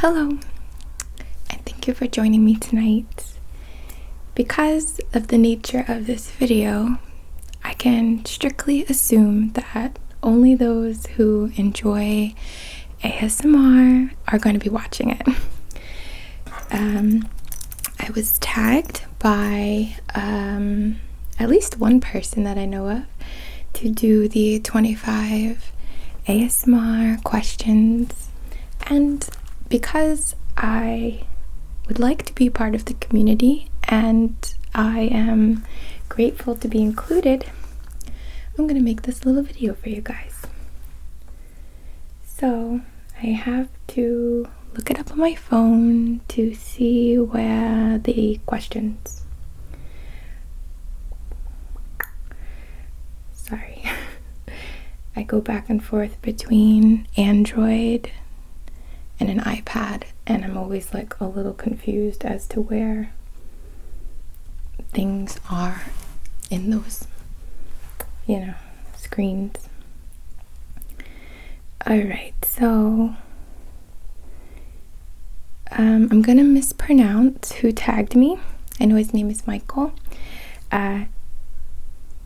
Hello, and thank you for joining me tonight. Because of the nature of this video, I can strictly assume that only those who enjoy ASMR are going to be watching it. I was tagged by at least one person that I know of to do the 25 ASMR questions, and because I would like to be part of the community and I am grateful to be included, I'm going to make this little video for you guys. So I have to look it up on my phone to see where the questions. Sorry. I go back and forth between Android and an iPad, and I'm always like a little confused as to where things are in those, screens. Alright, so I'm gonna mispronounce who tagged me. I know his name is Michael.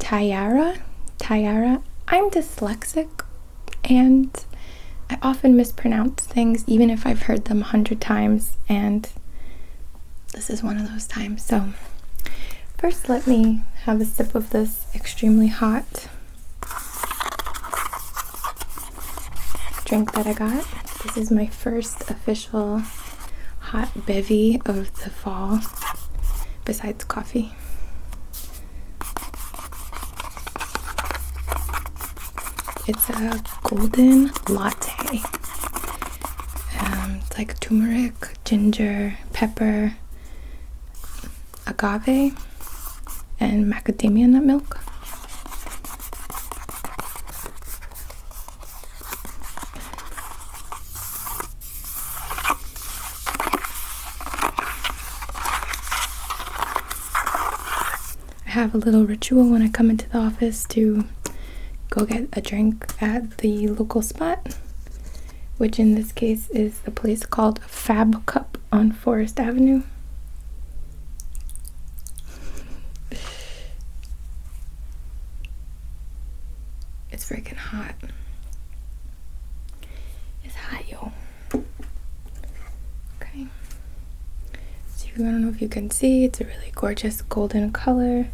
TirarA. I'm dyslexic and I often mispronounce things even if I've heard them 100 times, and this is one of those times. So first let me have a sip of this extremely hot drink that I got. This is my first official hot bevy of the fall besides coffee. It's a golden latte. It's like turmeric, ginger, pepper, agave, and macadamia nut milk. I have a little ritual when I come into the office to go get a drink at the local spot, which in this case is the place called Fab Cup on Forest Avenue. It's freaking hot. It's hot, yo. Okay. So I don't know if you can see, it's a really gorgeous golden color.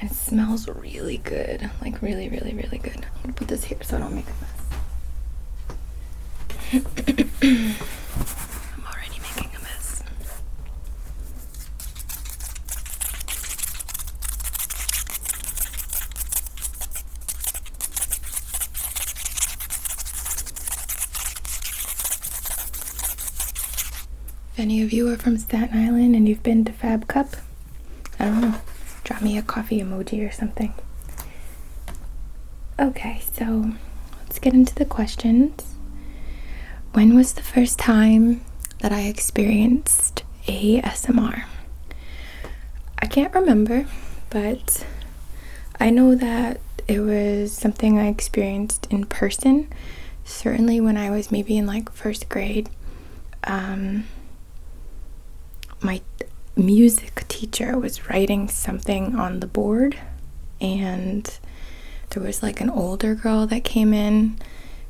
And it smells really good, like really, really, really good. I'm gonna put this here so I don't make a mess. I'm already making a mess. If any of you are from Staten Island and you've been to Fab Cup, I don't know, drop me a coffee emoji or something. Okay, so let's get into the questions. When was the first time that I experienced ASMR? I can't remember, but I know that it was something I experienced in person, certainly when I was maybe in like first grade. My music teacher was writing something on the board, and there was like an older girl that came in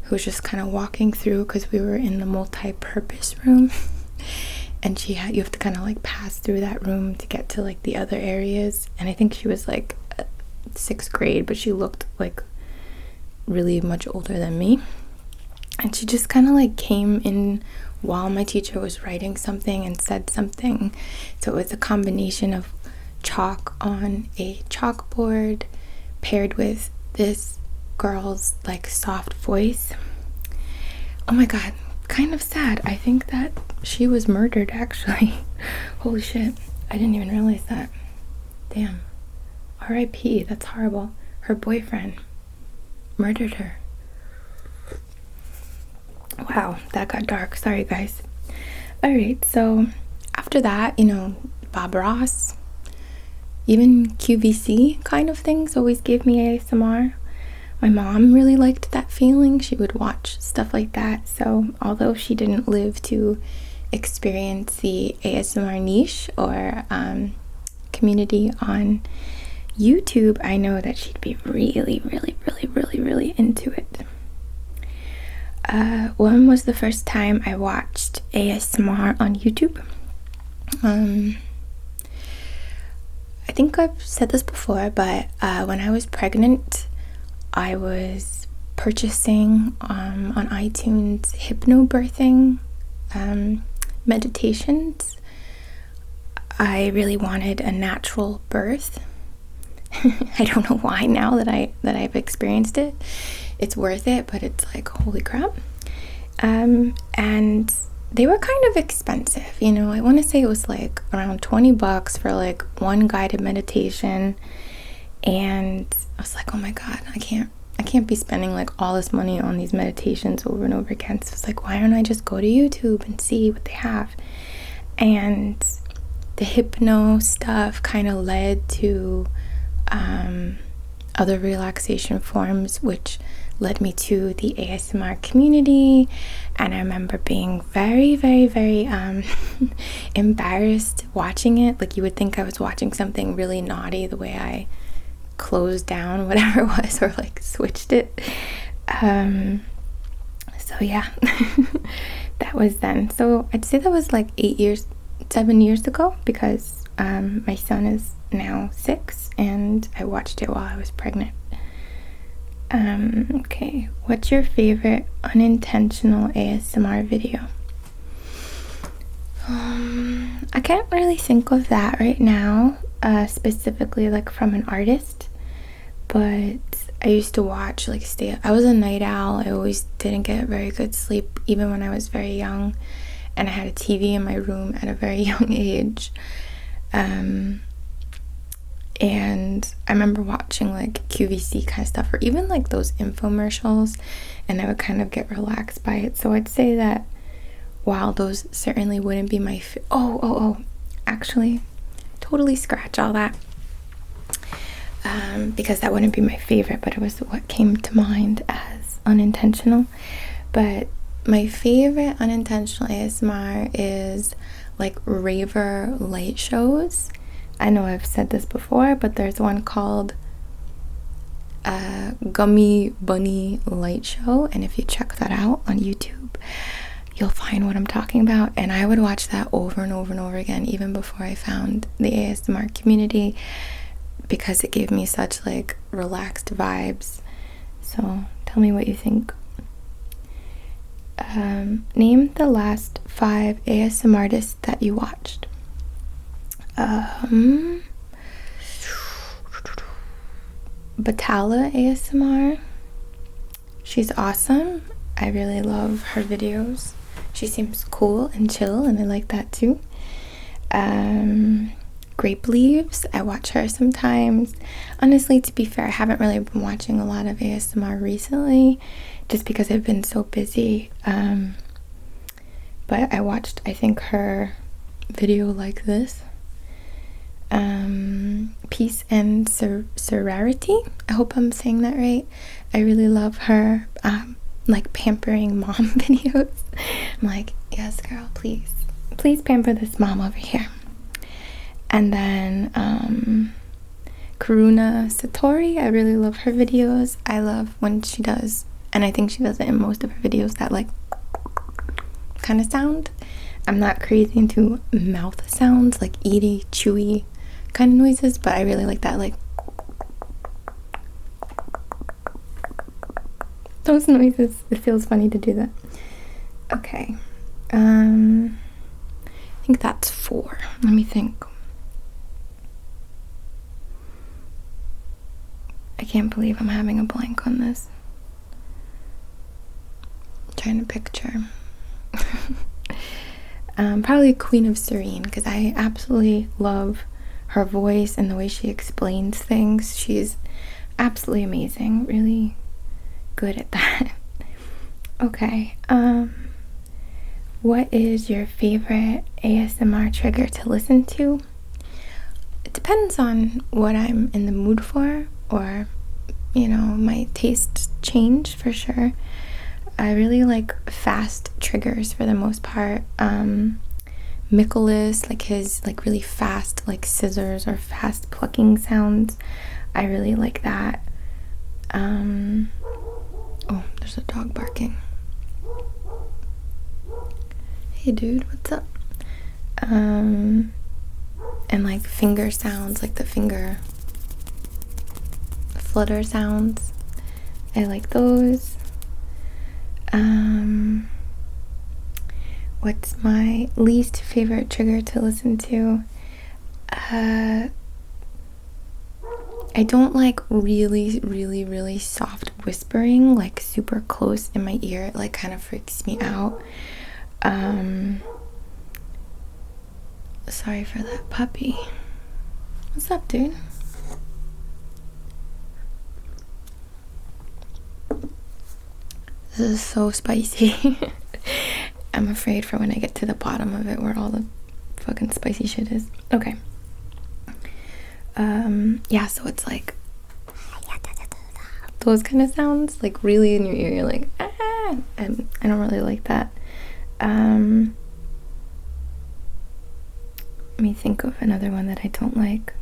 who was just kind of walking through, because we were in the multi-purpose room, and you have to kind of like pass through that room to get to like the other areas. And I think she was like 6th grade, but she looked like really much older than me, and she just kind of like came in while my teacher was writing something and said something. So it was a combination of chalk on a chalkboard paired with this girl's like soft voice. Oh my god, kind of sad. I think that she was murdered actually. Holy shit, I didn't even realize that. Damn. R.I.P. That's horrible. Her boyfriend murdered her. Wow, that got dark. Sorry, guys. Alright, so after that, Bob Ross, even QVC kind of things always gave me ASMR. My mom really liked that feeling. She would watch stuff like that. So although she didn't live to experience the ASMR niche or community on YouTube, I know that she'd be really, really, really, really, really into it. When was the first time I watched ASMR on YouTube? I think I've said this before, but when I was pregnant, I was purchasing on iTunes hypnobirthing meditations. I really wanted a natural birth. I don't know why now that I've experienced it. It's worth it, but it's like, holy crap. And they were kind of expensive, you know. I want to say it was like around $20 for like one guided meditation. And I was like, oh my God, I can't be spending like all this money on these meditations over and over again. So it's like, why don't I just go to YouTube and see what they have? And the hypno stuff kind of led to other relaxation forms, which led me to the ASMR community. And I remember being very, very, very embarrassed watching it. Like, you would think I was watching something really naughty the way I closed down whatever it was, or like switched it. So yeah, that was then. So I'd say that was like 7 years ago, because my son is now 6 and I watched it while I was pregnant. Okay, what's your favorite unintentional ASMR video? I can't really think of that right now, specifically like from an artist, but I used to watch like I was a night owl. I always didn't get very good sleep even when I was very young, and I had a TV in my room at a very young age. And I remember watching like QVC kind of stuff, or even like those infomercials, and I would kind of get relaxed by it. So I'd say that while those certainly wouldn't be my actually totally scratch all that, because that wouldn't be my favorite, but it was what came to mind as unintentional. But my favorite unintentional ASMR is like raver light shows. I know I've said this before, but there's one called Gummy Bunny Light Show, and if you check that out on YouTube, you'll find what I'm talking about. And I would watch that over and over and over again, even before I found the ASMR community, because it gave me such like relaxed vibes. So tell me what you think. Name the last 5 ASMR artists that you watched. Batala ASMR. She's awesome. I really love her videos. She seems cool and chill, and I like that too. Grape Leaves, I watch her sometimes. Honestly, to be fair, I haven't really been watching a lot of ASMR recently, just because I've been so busy. But I watched, I think, her video like this. Peace and Sorority. I hope I'm saying that right. I really love her like pampering mom videos. I'm like, yes girl, please pamper this mom over here. And then Karuna Satori, I really love her videos. I love when she does, and I think she does it in most of her videos, that like kind of sound. I'm not crazy into mouth sounds, like eaty, chewy kind of noises, but I really like that, like those noises. It feels funny to do that. Okay, I think that's 4. Let me think. I can't believe I'm having a blank on this. I'm trying to picture. Probably Queen of Serene, because I absolutely love her voice and the way she explains things. She's absolutely amazing, really good at that. Okay, what is your favorite ASMR trigger to listen to? It depends on what I'm in the mood for, or my taste changed for sure. I really like fast triggers for the most part. Nicholas, like his like really fast like scissors or fast plucking sounds, I really like that. Oh, there's a dog barking. Hey dude, what's up? And like finger sounds, like the finger flutter sounds, I like those. What's my least favorite trigger to listen to? I don't like really, really, really soft whispering, like super close in my ear. It like kind of freaks me out. Sorry for that puppy. What's up, dude? This is so spicy. I'm afraid for when I get to the bottom of it where all the fucking spicy shit is. Okay. Yeah, so it's like those kind of sounds, like really in your ear. You're like, ah, and I don't really like that. Let me think of another one that I don't like.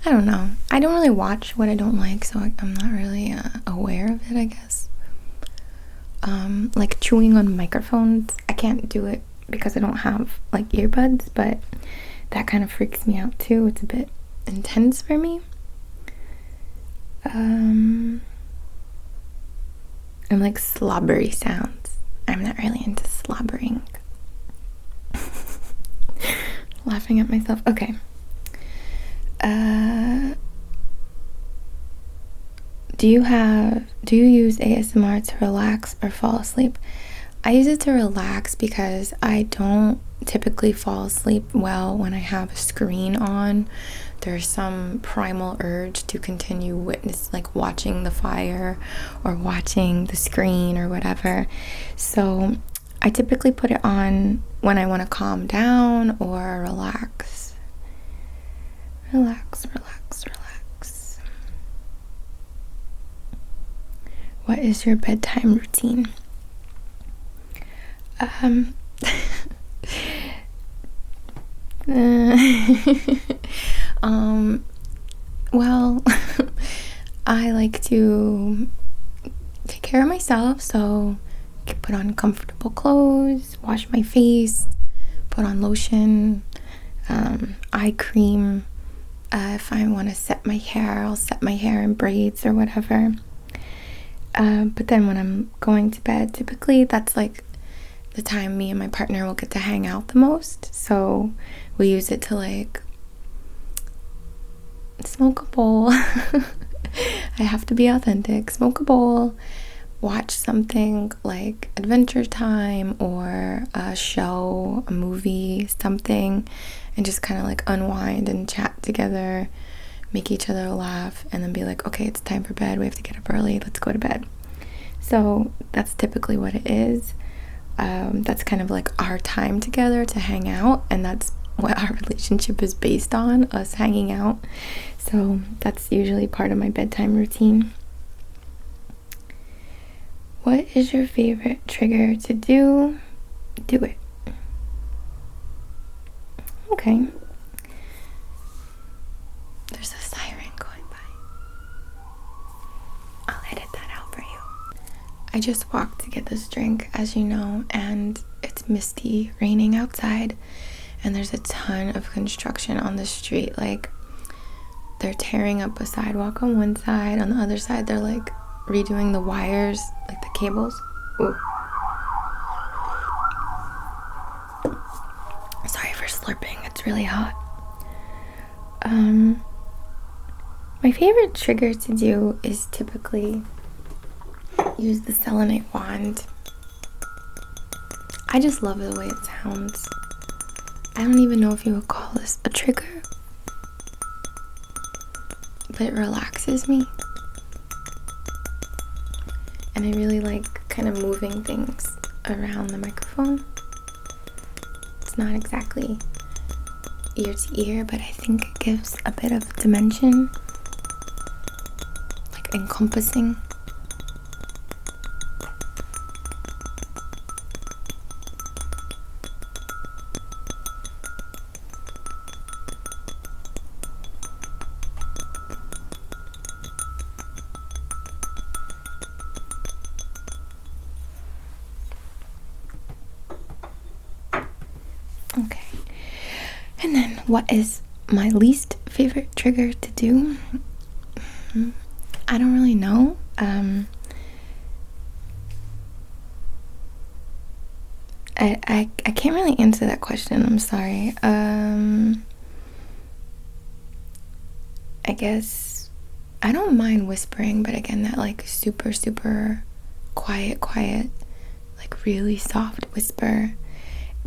I don't know. I don't really watch what I don't like, so I'm not really aware of it, I guess. Like chewing on microphones, I can't do it because I don't have like earbuds, but that kind of freaks me out too. It's a bit intense for me. And like slobbery sounds. I'm not really into slobbering. Laughing at myself. Okay. Do you use ASMR to relax or fall asleep? I use it to relax because I don't typically fall asleep well when I have a screen on. There's some primal urge to continue watching the fire or watching the screen or whatever. So I typically put it on when I want to calm down or relax. Relax. What is your bedtime routine? Well, I like to take care of myself, so I can put on comfortable clothes, wash my face, put on lotion, eye cream. If I want to set my hair, I'll set my hair in braids or whatever. But then when I'm going to bed, typically that's like the time me and my partner will get to hang out the most. So we use it to like smoke a bowl. I have to be authentic. Smoke a bowl, watch something like Adventure Time or a show, a movie, something, and just kind of like unwind and chat together, make each other laugh, and then be like, okay, it's time for bed. We have to get up early. Let's go to bed. So that's typically what it is. That's kind of like our time together to hang out, and that's what our relationship is based on, us hanging out. So that's usually part of my bedtime routine. What is your favorite trigger to do? Do it. Okay. There's a siren going by. I'll edit that out for you. I just walked to get this drink, as you know, and it's misty, raining outside, and there's a ton of construction on the street. Like, they're tearing up a sidewalk on one side. On the other side, they're like redoing the wires, like the cables. Ooh. Sorry for slurping, it's really hot. My favorite trigger to do is typically use the selenite wand. I just love the way it sounds. I don't even know if you would call this a trigger, but it relaxes me. And I really like kind of moving things around the microphone. It's not exactly ear to ear, but I think it gives a bit of dimension. like encompassing. Okay. And then what is my least favorite trigger to do? I don't really know. I can't really answer that question. I'm sorry. I guess I don't mind whispering, but again, that like super, super quiet, like really soft whisper.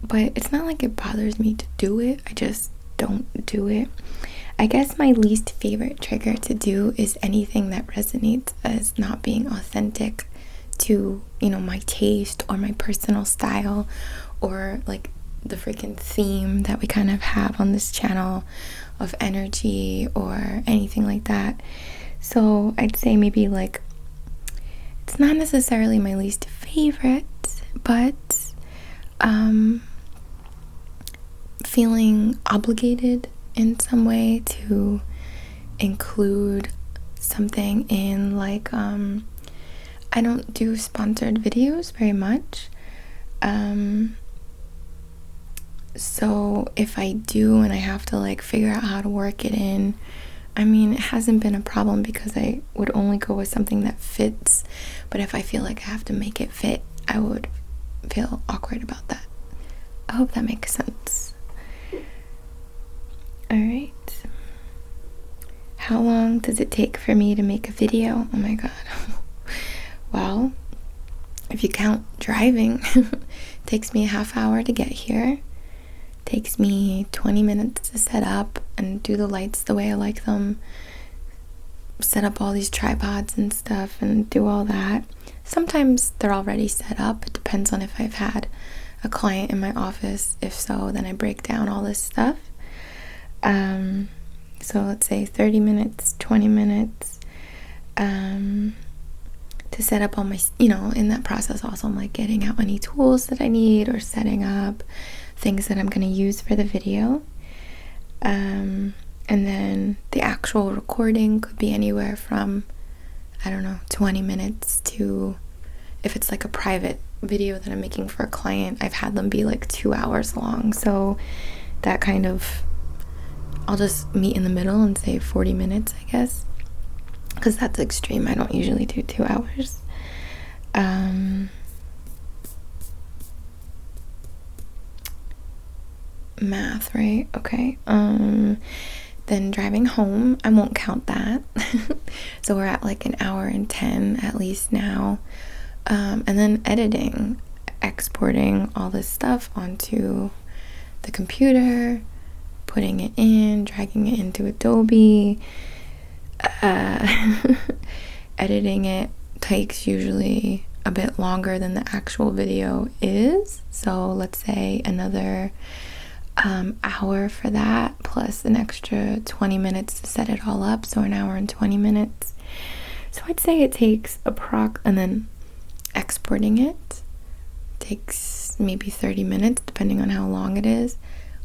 But it's not like it bothers me to do it. I just don't do it. I guess my least favorite trigger to do is anything that resonates as not being authentic to, you know, my taste or my personal style, or like the freaking theme that we kind of have on this channel of energy or anything like that. So I'd say maybe like it's not necessarily my least favorite, but feeling obligated in some way to include something in, like, I don't do sponsored videos very much, so if I do and I have to like figure out how to work it in, I mean, it hasn't been a problem because I would only go with something that fits. But if I feel like I have to make it fit, I would feel awkward about that. I hope that makes sense. Alright. How long does it take for me to make a video? Oh my god. Well, if you count driving, it takes me a half hour to get here. Takes me 20 minutes to set up and do the lights the way I like them, set up all these tripods and stuff and do all that. Sometimes they're already set up. It depends on if I've had a client in my office. If so, then I break down all this stuff. So let's say 30 minutes, 20 minutes to set up all my, you know, in that process also I'm like getting out any tools that I need or setting up things that I'm going to use for the video. And then the actual recording could be anywhere from, I don't know, 20 minutes to, if it's like a private video that I'm making for a client, I've had them be like 2 hours long. So that kind of, I'll just meet in the middle and say 40 minutes, I guess, because that's extreme. I don't usually do 2 hours. Math, right? Okay. Then driving home, I won't count that. So we're at like 1 hour and 10 at least now. And then editing, exporting all this stuff onto the computer, putting it in, dragging it into Adobe. Editing it takes usually a bit longer than the actual video is. So let's say another hour for that, plus an extra 20 minutes to set it all up, so 1 hour and 20 minutes. So I'd say it takes and then exporting it takes maybe 30 minutes depending on how long it is,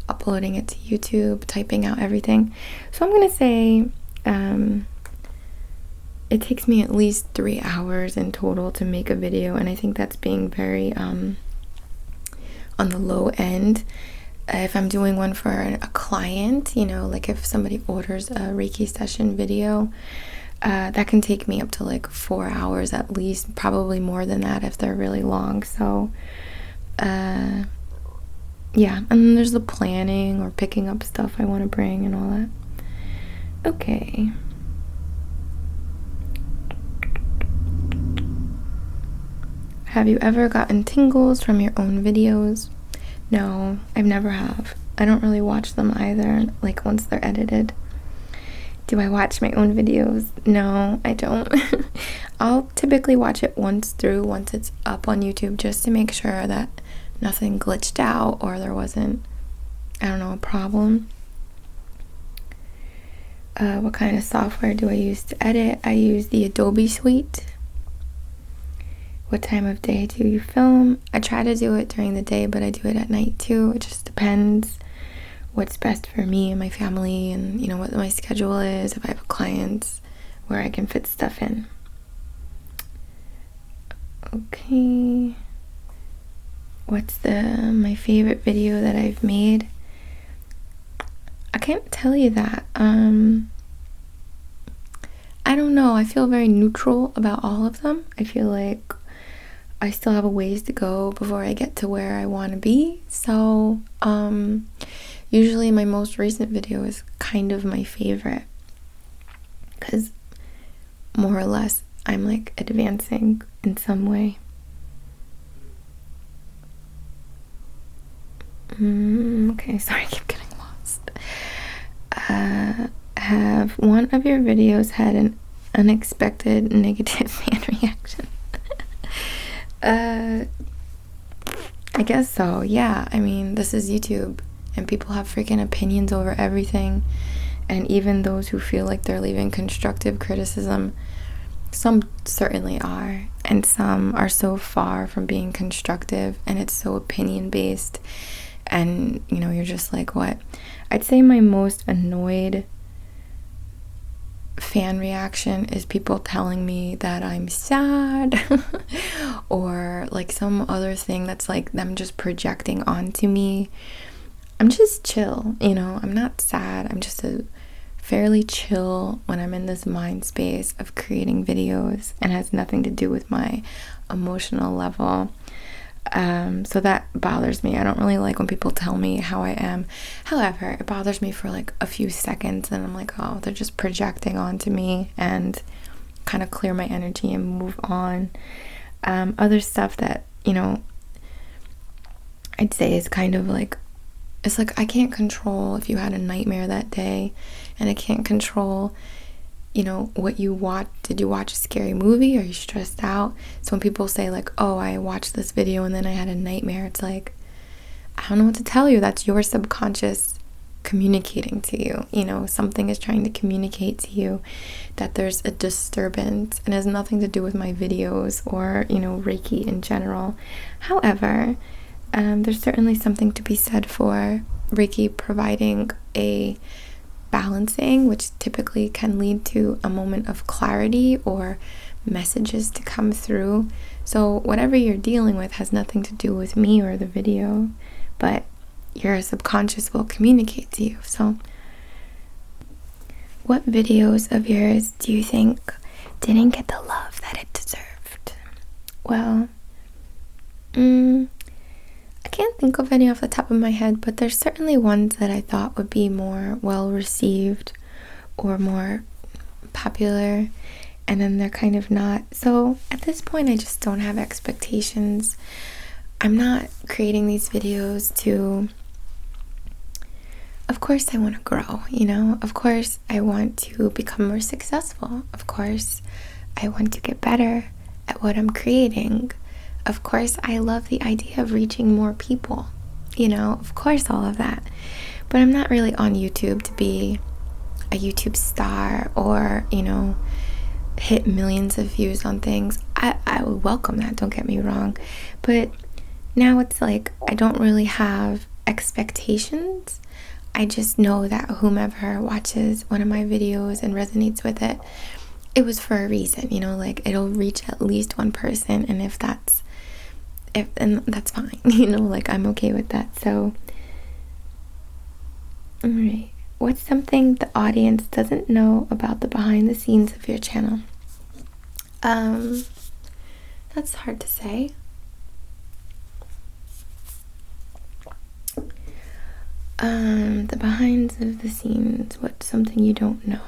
uploading it to YouTube, typing out everything. So I'm gonna say it takes me at least 3 hours in total to make a video, and I think that's being very on the low end. If I'm doing one for a client, you know, like if somebody orders a Reiki session video, that can take me up to like 4 hours at least, probably more than that if they're really long. So yeah, and then there's the planning or picking up stuff I want to bring and all that. Okay. Have you ever gotten tingles from your own videos? No, I've never have. I don't really watch them either, like once they're edited. Do I watch my own videos? No, I don't. I'll typically watch it once it's up on YouTube, just to make sure that nothing glitched out or there wasn't, I don't know, a problem. What kind of software do I use to edit? I use the Adobe Suite. What time of day do you film? I try to do it during the day, but I do it at night too. It just depends what's best for me and my family, and what my schedule is, if I have clients, where I can fit stuff in. Okay. What's my favorite video that I've made? I can't tell you that. I don't know. I feel very neutral about all of them. I feel like I still have a ways to go before I get to where I want to be. So, usually my most recent video is kind of my favorite, because more or less I'm like advancing in some way. Okay, sorry, I keep getting lost. Have one of your videos had an unexpected negative fan reaction? I guess so, yeah. I mean, this is YouTube, and people have freaking opinions over everything, and even those who feel like they're leaving constructive criticism, some certainly are, and some are so far from being constructive, and it's so opinion based, and you're just like, what? I'd say my most annoyed fan reaction is people telling me that I'm sad or like some other thing that's like them just projecting onto me. I'm just chill, I'm not sad. I'm just fairly chill when I'm in this mind space of creating videos, and has nothing to do with my emotional level. So that bothers me. I don't really like when people tell me how I am. However, it bothers me for like a few seconds, and I'm like, oh, they're just projecting onto me, and kind of clear my energy and move on. Other stuff that, I'd say is kind of like, it's like I can't control if you had a nightmare that day, and I can't control what you watch. Did you watch a scary movie? Are you stressed out? So when people say like, oh, I watched this video and then I had a nightmare, it's like, I don't know what to tell you. That's your subconscious communicating to you. Something is trying to communicate to you that there's a disturbance, and has nothing to do with my videos or Reiki in general. However, there's certainly something to be said for Reiki providing a balancing, which typically can lead to a moment of clarity or messages to come through. So whatever you're dealing with has nothing to do with me or the video, but your subconscious will communicate to you. So what videos of yours do you think didn't get the love that it deserved? Well, I can't think of any off the top of my head, but there's certainly ones that I thought would be more well received or more popular, and then they're kind of not. So at this point, I just don't have expectations. I'm not creating these videos to, of course I want to grow, of course I want to become more successful, of course I want to get better at what I'm creating. Of course, I love the idea of reaching more people, of course, all of that. But I'm not really on YouTube to be a YouTube star or, hit millions of views on things. I would welcome that, don't get me wrong. But now it's like I don't really have expectations. I just know that whomever watches one of my videos and resonates with it, it was for a reason, like it'll reach at least one person, and and that's fine, like I'm okay with that. So, all right, what's something the audience doesn't know about the behind the scenes of your channel? That's hard to say. The behinds of the scenes, what's something you don't know?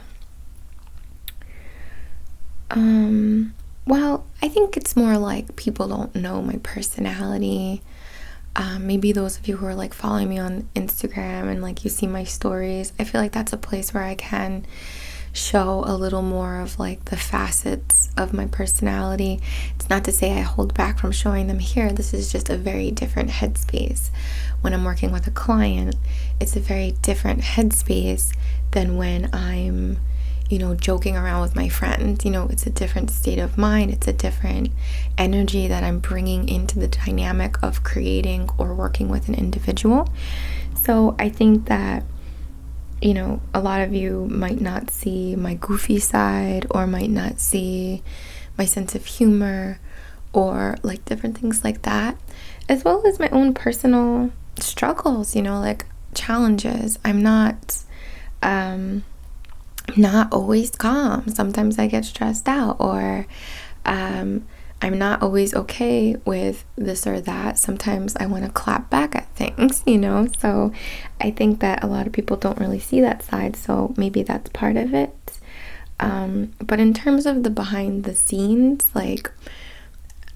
Well, I think it's more like people don't know my personality. Maybe those of you who are like following me on Instagram and like you see my stories, I feel like that's a place where I can show a little more of like the facets of my personality. It's not to say I hold back from showing them here. This is just a very different headspace. When I'm working with a client, it's a very different headspace than when I'm, joking around with my friend. It's a different state of mind. It's a different energy that I'm bringing into the dynamic of creating or working with an individual. So I think that, a lot of you might not see my goofy side, or might not see my sense of humor, or like different things like that, as well as my own personal struggles, like challenges. I'm not always calm. Sometimes I get stressed out, or I'm not always okay with this or that. Sometimes I want to clap back at things, so I think that a lot of people don't really see that side, so maybe that's part of it. But in terms of the behind the scenes, like,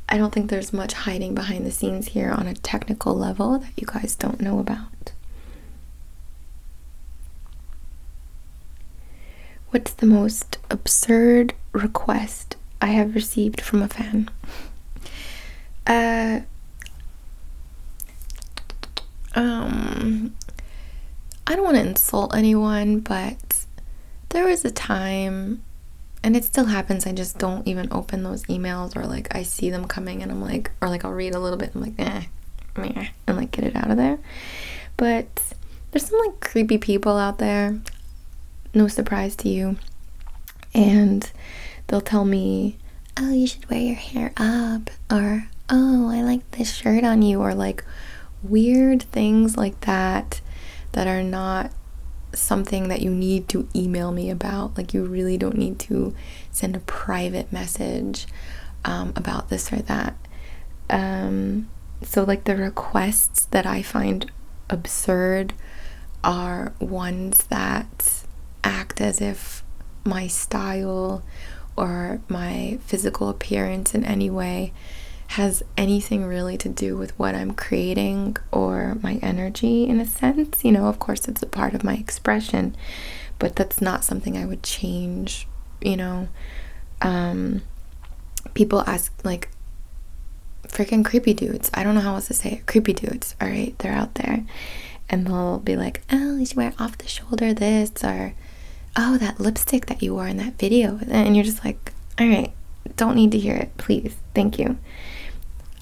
I don't think there's much hiding behind the scenes here on a technical level that you guys don't know about. What's the most absurd request I have received from a fan? I don't want to insult anyone, but there was a time, and it still happens, I just don't even open those emails, or like I see them coming and I'm like, or like I'll read a little bit and I'm like, meh, and like get it out of there. But there's some like creepy people out there, no surprise to you, and they'll tell me, oh, you should wear your hair up, or oh, I like this shirt on you, or like weird things like that are not something that you need to email me about. Like, you really don't need to send a private message about this or that. So like the requests that I find absurd are ones that act as if my style or my physical appearance in any way has anything really to do with what I'm creating or my energy, in a sense. Of course it's a part of my expression, but that's not something I would change. People ask, like, freaking creepy dudes, I don't know how else to say it, creepy dudes, all right, they're out there, and they'll be like, oh, you should wear off the shoulder this, or oh, that lipstick that you wore in that video, and you're just like, all right, don't need to hear it, please, thank you.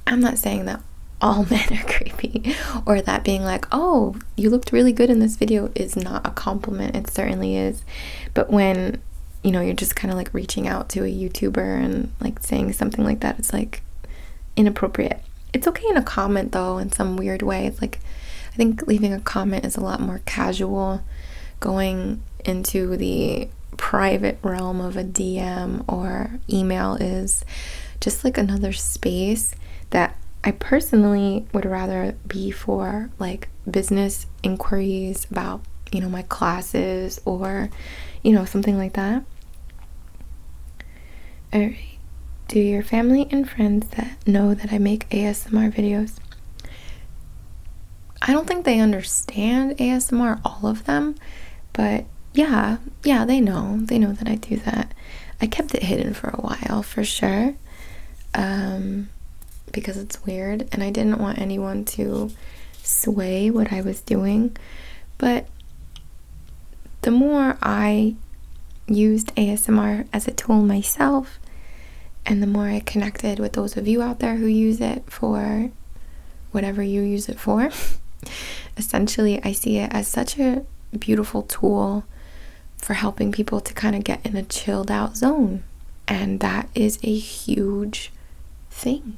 I'm not saying that all men are creepy, or that being like, oh, you looked really good in this video is not a compliment. It certainly is. But when, you're just kind of like reaching out to a YouTuber and like saying something like that, it's like inappropriate. It's okay in a comment though, in some weird way. It's like, I think leaving a comment is a lot more casual. Going into the private realm of a DM or email is just like another space that I personally would rather be for like business inquiries about, my classes, or, something like that. All right. Do your family and friends that know that I make ASMR videos? I don't think they understand ASMR, all of them, but yeah, they know that I do that. I kept it hidden for a while, for sure, because it's weird, and I didn't want anyone to sway what I was doing. But the more I used ASMR as a tool myself, and the more I connected with those of you out there who use it for whatever you use it for, essentially I see it as such a beautiful tool for helping people to kind of get in a chilled out zone. And that is a huge thing.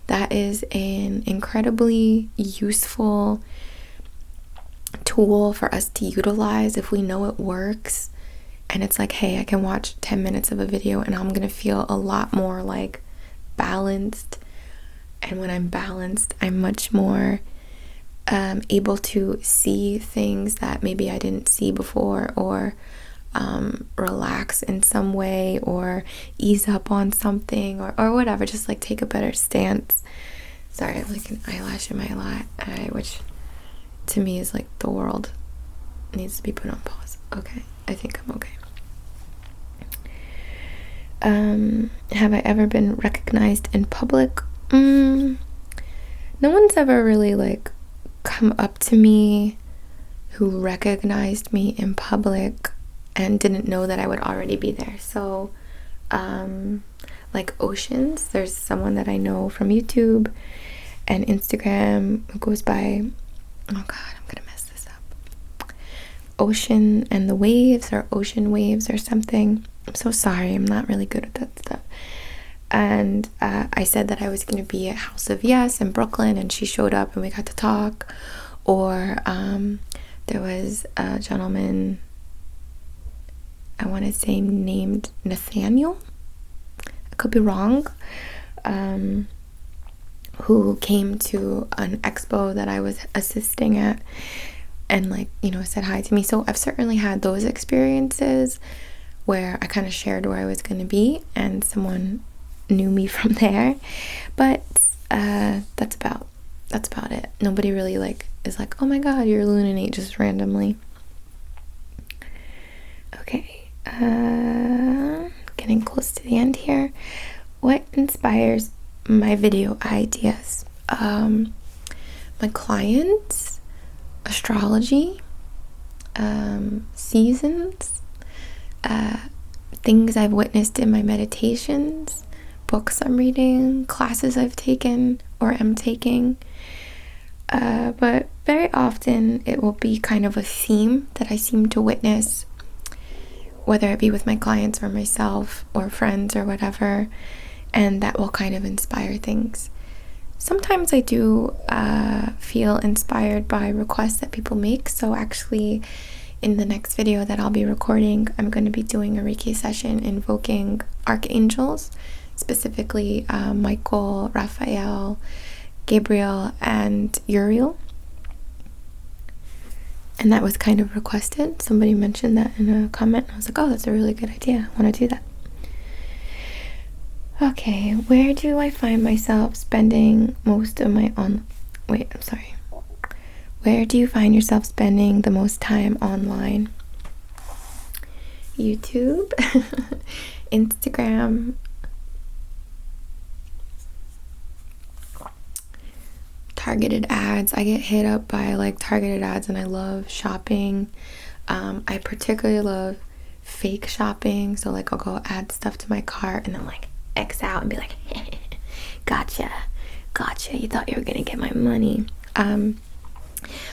That is an incredibly useful tool for us to utilize if we know it works. And it's like, hey, I can watch 10 minutes of a video and I'm gonna feel a lot more like balanced. And when I'm balanced, I'm much more able to see things that maybe I didn't see before, or relax in some way, or ease up on something, or whatever, just like take a better stance. Sorry, I have like an eyelash in my eye, which to me is like the world needs to be put on pause. Okay, I think I'm okay. Have I ever been recognized in public? No one's ever really like come up to me who recognized me in public and didn't know that I would already be there. So like Oceans, there's someone that I know from YouTube and Instagram who goes by, oh god, I'm gonna mess this up, Ocean and the Waves, or Ocean Waves or something. I'm so sorry, I'm not really good at that stuff. And I said that I was going to be at House of Yes in Brooklyn, and she showed up and we got to talk. Or there was a gentleman, I want to say named Nathaniel, I could be wrong, who came to an expo that I was assisting at and like, you know, said hi to me. So I've certainly had those experiences where I kind of shared where I was going to be and someone knew me from there. But that's about it. Nobody really like is like, oh my god, you're Lune INNATE, just randomly. Okay, getting close to the end here. What inspires my video ideas? My clients, astrology, seasons, things I've witnessed in my meditations, books I'm reading, classes I've taken or am taking. But very often it will be kind of a theme that I seem to witness, whether it be with my clients or myself or friends or whatever, and that will kind of inspire things. Sometimes I do feel inspired by requests that people make. So actually in the next video that I'll be recording, I'm going to be doing a Reiki session invoking archangels, specifically Michael, Raphael, Gabriel, and Uriel. And that was kind of requested. Somebody mentioned that in a comment. I was like, oh, that's a really good idea. I want to do that. Okay, where do I find myself spending most of my Where do you find yourself spending the most time online? YouTube, Instagram, targeted ads. I get hit up by like targeted ads and I love shopping. I particularly love fake shopping. So like I'll go add stuff to my cart and then like X out and be like, gotcha, you thought you were gonna get my money.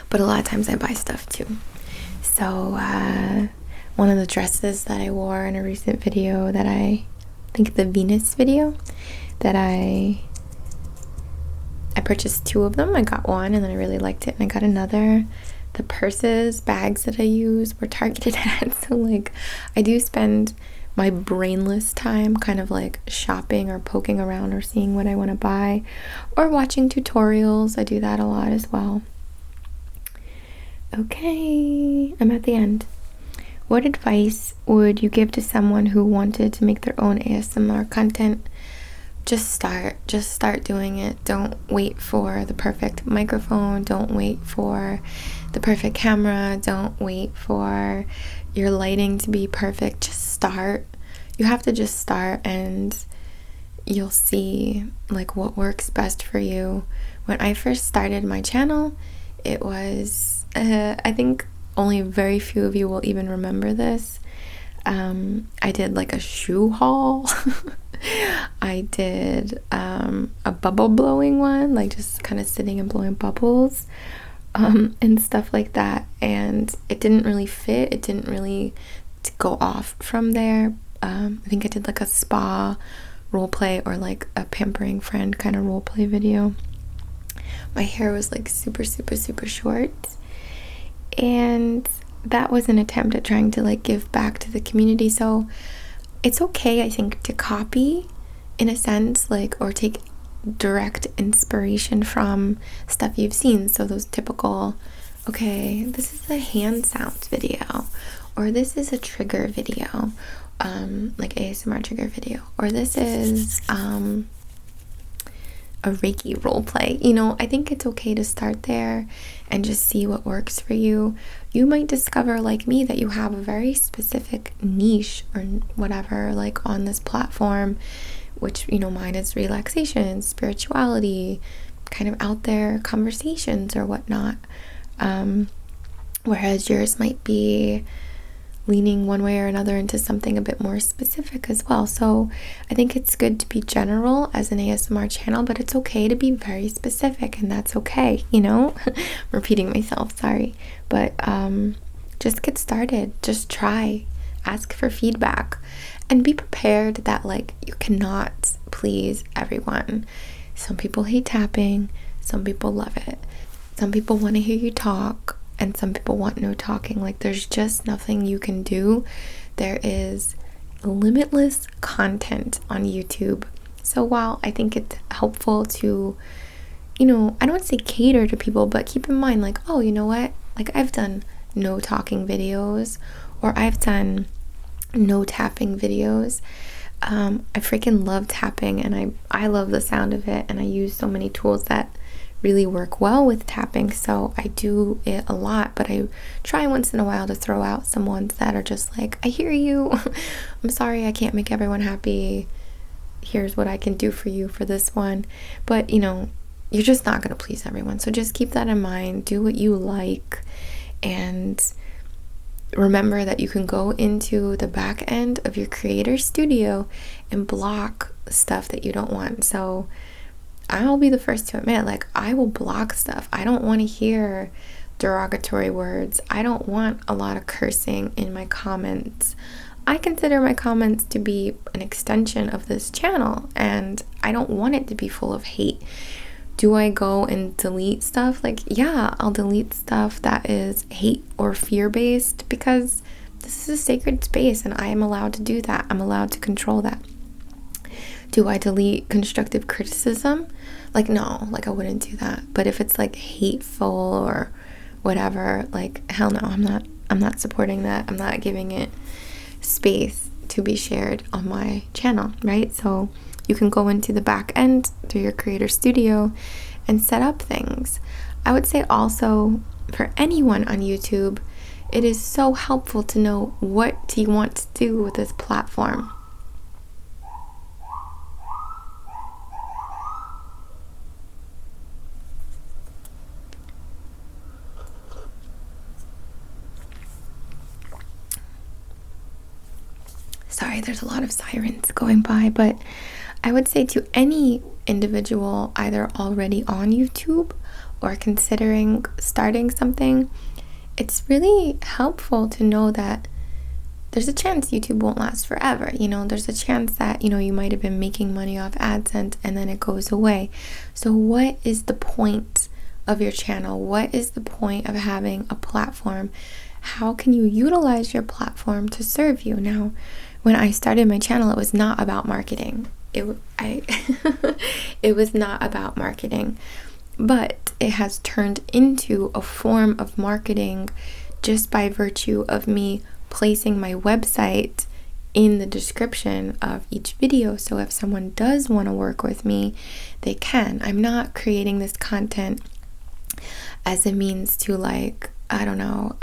But a lot of times I buy stuff too. So one of the dresses that I wore in a recent video that I think the Venus video that I purchased 2 of them. I got one and then I really liked it and I got another. The purses, bags that I use were targeted ads. So like I do spend my brainless time kind of like shopping or poking around or seeing what I want to buy or watching tutorials. I do that a lot as well. Okay, I'm at the end. What advice would you give to someone who wanted to make their own ASMR content? Just start doing it. Don't wait for the perfect microphone. Don't wait for the perfect camera. Don't wait for your lighting to be perfect. Just start. You have to just start and you'll see like what works best for you. When I first started my channel, it was I think only very few of you will even remember this. I did like a shoe haul. I did a bubble blowing one, like just kind of sitting and blowing bubbles and stuff like that, and it didn't really fit. It didn't really go off from there. I think I did like a spa role play or like a pampering friend kind of role play video. My hair was like super short, and that was an attempt at trying to like give back to the community. So it's okay, I think, to copy in a sense, like, or take direct inspiration from stuff you've seen. So those typical, okay, this is a hand sounds video, or this is a trigger video, like ASMR trigger video, or this is a Reiki role play. You know, I think it's okay to start there and just see what works for you. You might discover, like me, that you have a very specific niche or whatever, like on this platform, which, you know, mine is relaxation, spirituality, kind of out there conversations or whatnot. Whereas yours might be leaning one way or another into something a bit more specific as well. So I think it's good to be general as an ASMR channel, but it's okay to be very specific, and that's okay, you know. Repeating myself, sorry. But just get started. Just try. Ask for feedback. And be prepared that, like, you cannot please everyone. Some people hate tapping. Some people love it. Some people want to hear you talk. And some people want no talking. Like, there's just nothing you can do. There is limitless content on YouTube. So while I think it's helpful to, you know, I don't want to say cater to people, but keep in mind, like, oh, you know what? Like, I've done no talking videos, or I've done no tapping videos. I freaking love tapping, and I love the sound of it, and I use so many tools that really work well with tapping, so I do it a lot. But I try once in a while to throw out some ones that are just like, I hear you. I'm sorry I can't make everyone happy. Here's what I can do for you for this one. But, you know, you're just not going to please everyone, so just keep that in mind. Do what you like, and remember that you can go into the back end of your creator studio and block stuff that you don't want. So I'll be the first to admit, like, I will block stuff. I don't want to hear derogatory words. I don't want a lot of cursing in my comments. I consider my comments to be an extension of this channel, and I don't want it to be full of hate. Do I go and delete stuff? Like, yeah, I'll delete stuff that is hate or fear-based, because this is a sacred space and I am allowed to do that. I'm allowed to control that. Do I delete constructive criticism? Like, no, like, I wouldn't do that. But if it's like hateful or whatever, like, hell no, I'm not supporting that. I'm not giving it space to be shared on my channel, right? So you can go into the back end through your creator studio and set up things. I would say also, for anyone on YouTube, it is so helpful to know what do you want to do with this platform. Sorry, there's a lot of sirens going by, but I would say to any individual either already on YouTube or considering starting something, it's really helpful to know that there's a chance YouTube won't last forever. You know, there's a chance that, you know, you might have been making money off AdSense and then it goes away. So what is the point of your channel? What is the point of having a platform? How can you utilize your platform to serve you? Now, when I started my channel, it was not about marketing. It was not about marketing, but it has turned into a form of marketing just by virtue of me placing my website in the description of each video. So if someone does want to work with me, they can. I'm not creating this content as a means to, like, I don't know,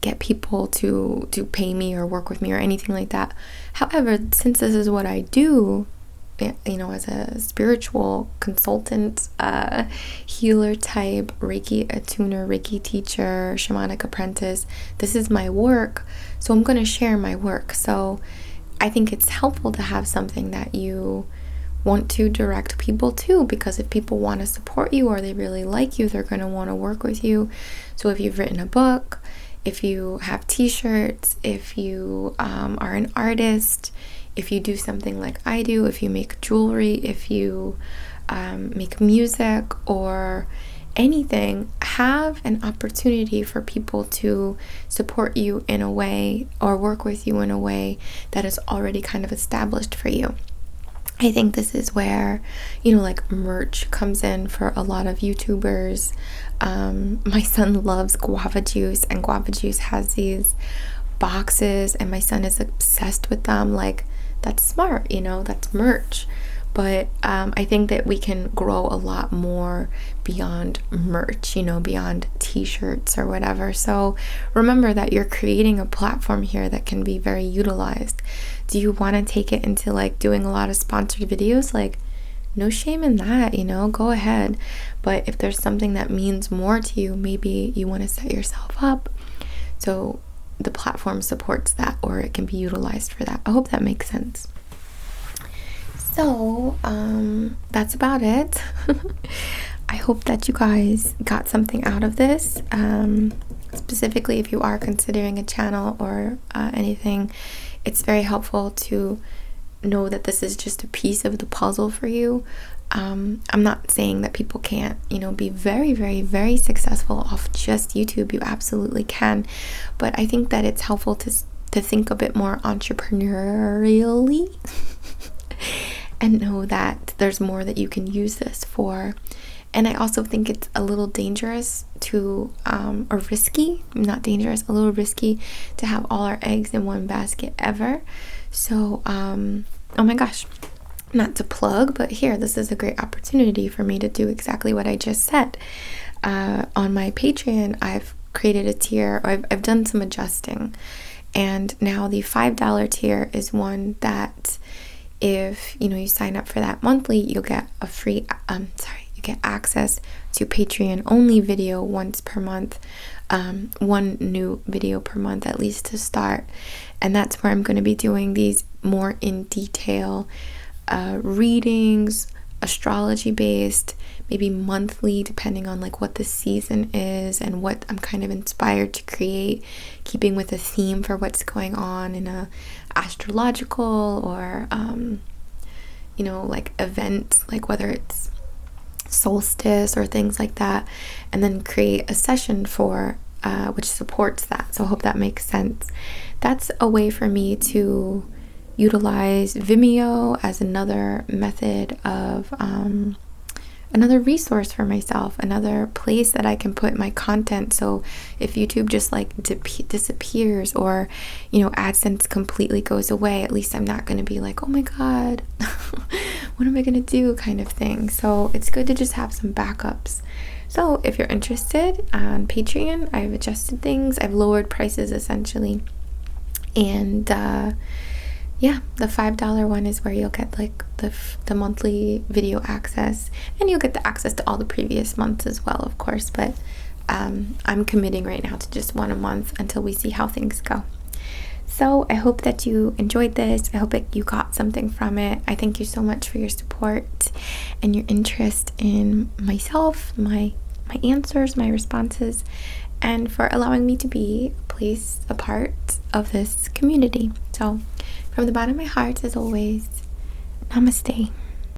get people to pay me or work with me or anything like that. However, since this is what I do, you know, as a spiritual consultant, healer type, Reiki attuner, Reiki teacher, Shamanic Apprentice, this is my work, so I'm going to share my work. So I think it's helpful to have something that you want to direct people to, because if people want to support you or they really like you, they're going to want to work with you. So if you've written a book, if you have t-shirts, if you are an artist, if you do something like I do, if you make jewelry, if you make music or anything, have an opportunity for people to support you in a way or work with you in a way that is already kind of established for you. I think this is where, you know, like, merch comes in for a lot of YouTubers. My son loves guava juice, and guava juice has these boxes, and my son is obsessed with them. Like, that's smart, you know, that's merch. But I think that we can grow a lot more beyond merch, beyond t-shirts or whatever. So remember that you're creating a platform here that can be very utilized. Do you want to take it into like doing a lot of sponsored videos? Like, no shame in that, go ahead. But if there's something that means more to you, maybe you want to set yourself up so the platform supports that, or it can be utilized for that. I hope that makes sense. So that's about it. I hope that you guys got something out of this. Specifically, if you are considering a channel or anything, it's very helpful to know that this is just a piece of the puzzle for you. I'm not saying that people can't, be very, very, very successful off just YouTube. You absolutely can. But I think that it's helpful to think a bit more entrepreneurially and know that there's more that you can use this for. And I also think it's a little dangerous to, or risky, not dangerous, a little risky to have all our eggs in one basket ever. So, oh my gosh, not to plug, but here, this is a great opportunity for me to do exactly what I just said. On my Patreon, I've created a tier, or I've done some adjusting. And now the $5 tier is one that if, you sign up for that monthly, you'll get a free, you get access to Patreon only video once per month, one new video per month at least to start. And that's where I'm going to be doing these more in detail readings, astrology based, maybe monthly, depending on like what the season is and what I'm kind of inspired to create, keeping with a theme for what's going on in a astrological or like event, like whether it's solstice or things like that, and then create a session for which supports that. So I hope that makes sense. That's a way for me to utilize Vimeo as another method of another resource for myself, another place that I can put my content. So if YouTube just like disappears or AdSense completely goes away, at least I'm not going to be like, oh my god, what am I going to do kind of thing. So it's good to just have some backups. So if you're interested on Patreon, I've adjusted things, I've lowered prices essentially, and yeah, the $5 one is where you'll get like the monthly video access, and you'll get the access to all the previous months as well, of course. But I'm committing right now to just one a month until we see how things go. So I hope that you enjoyed this. I hope that you got something from it. I thank you so much for your support and your interest in myself, my answers, my responses, and for allowing me to be a part of this community. So from the bottom of my heart, as always, namaste.